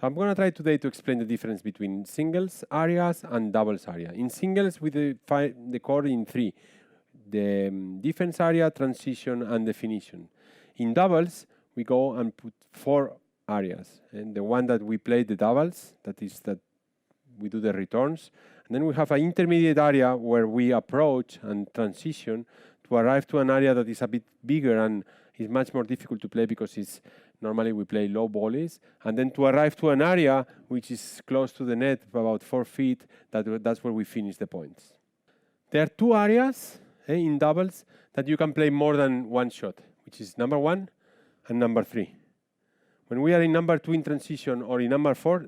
So I'm going to try today to explain the difference between singles areas and doubles area. In singles, we define the core in three: the defense area, transition, and definition. In doubles, we go and put 4 areas. And the one that we play the doubles, that is that we do the returns. And then we have an intermediate area where we approach and transition to arrive to an area that is a bit bigger and is much more difficult to play because it's normally we play low volleys. And then to arrive to an area which is close to the net, about 4 feet, that's where we finish the points. There are 2 areas in doubles that you can play more than one shot, which is number 1 and number 3. When we are in number 2 in transition or in number 4,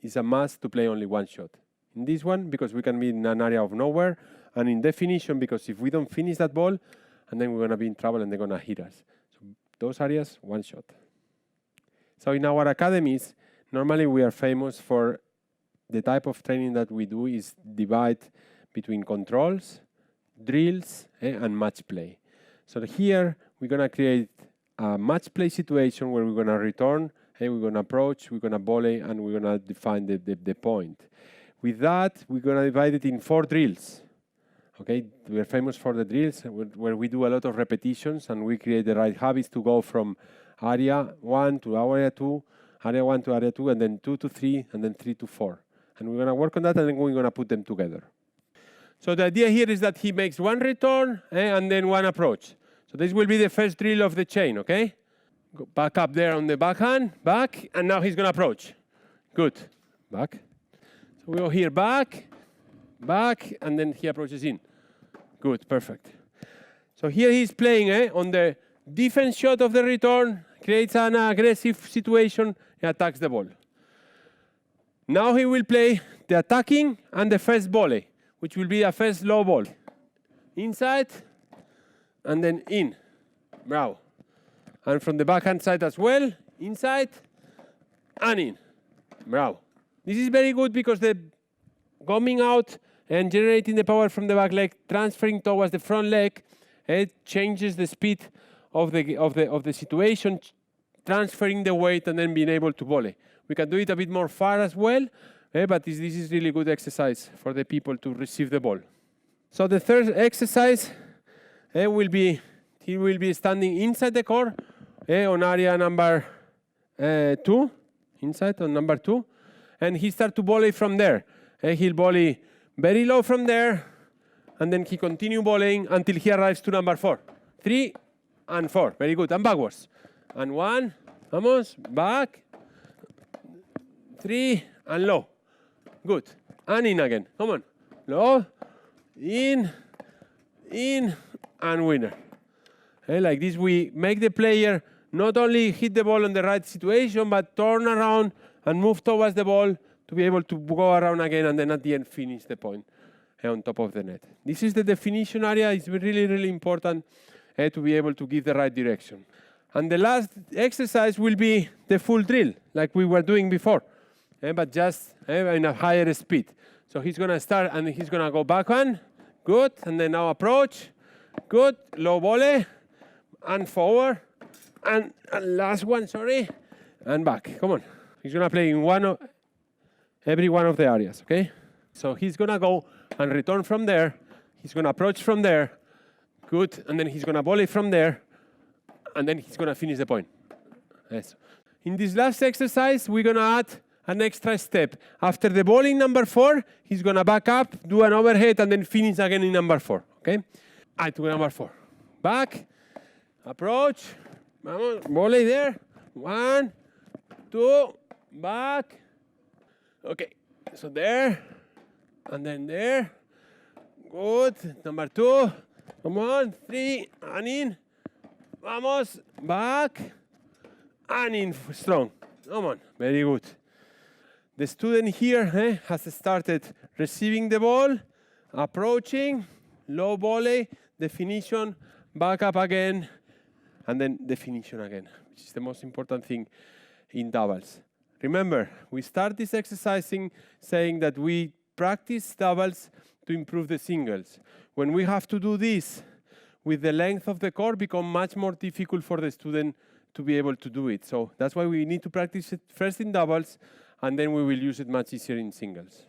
it's a must to play only one shot. In this one, because we can be in an area of nowhere, and in definition, because if we don't finish that ball, and then we're going to be in trouble and they're going to hit us. So those areas, one shot. So in our academies, normally we are famous for the type of training that we do is divide between controls, drills, and match play. So here, we're going to create a match play situation where we're going to return, we're going to approach, we're going to volley, and we're going to define the point. With that, we're going to divide it in 4 drills. Okay, we're famous for the drills where we do a lot of repetitions and we create the right habits to go from area 1 to area 2, area 1 to area 2, and then 2 to 3, and then 3 to 4. And we're going to work on that, and then we're going to put them together. So the idea here is that he makes one return and then one approach. So this will be the first drill of the chain, okay? Go back up there on the backhand, back, and now he's going to approach. Good. Back. So we go here, back, and then he approaches in. Good, perfect. So here he's playing on the defense shot of the return, creates an aggressive situation, and attacks the ball. Now he will play the attacking and the first volley, which will be a first low ball. Inside, and then in. Bravo. And from the backhand side as well, inside and in. Bravo. This is very good because the coming out and generating the power from the back leg, transferring towards the front leg, it changes the speed of the situation, transferring the weight and then being able to volley. We can do it a bit more far as well, but this is really good exercise for the people to receive the ball. So the third exercise will be, he will be standing inside the core on area number 2, inside on number 2, and he starts to volley from there. He'll volley very low from there, and then he continue volleying until he arrives to number 4. 3 and 4, very good, and backwards. And 1, vamos, back, 3 and low. Good, and in again, come on. Low, in, and winner. Like this, we make the player not only hit the ball on the right situation, but turn around and move towards the ball to be able to go around again and then at the end finish the point on top of the net. This is the definition area. It's really, really important to be able to give the right direction. And the last exercise will be the full drill, like we were doing before, but just in a higher speed. So he's going to start and he's going to go backhand. Good. And then now approach. Good. Low volley. And forward. And last one, sorry. And back. Come on. He's going to play in every one of the areas, okay? So he's going to go and return from there. He's going to approach from there. Good. And then he's going to volley from there. And then he's going to finish the point. Yes. In this last exercise, we're going to add an extra step. After the ball in number 4, he's going to back up, do an overhead, and then finish again in number 4. Okay? To number 4. Back, approach, vamos, volley there. 1, 2, back. Okay, so there, and then there. Good. Number 2. Come on, 3, and in. Vamos, back, and in strong. Come on, very good. The student here has started receiving the ball, approaching, low volley, definition, back up again, and then definition again, which is the most important thing in doubles. Remember, we start this exercising saying that we practice doubles to improve the singles. When we have to do this with the length of the core, become much more difficult for the student to be able to do it. So that's why we need to practice it first in doubles, and then we will use it much easier in singles.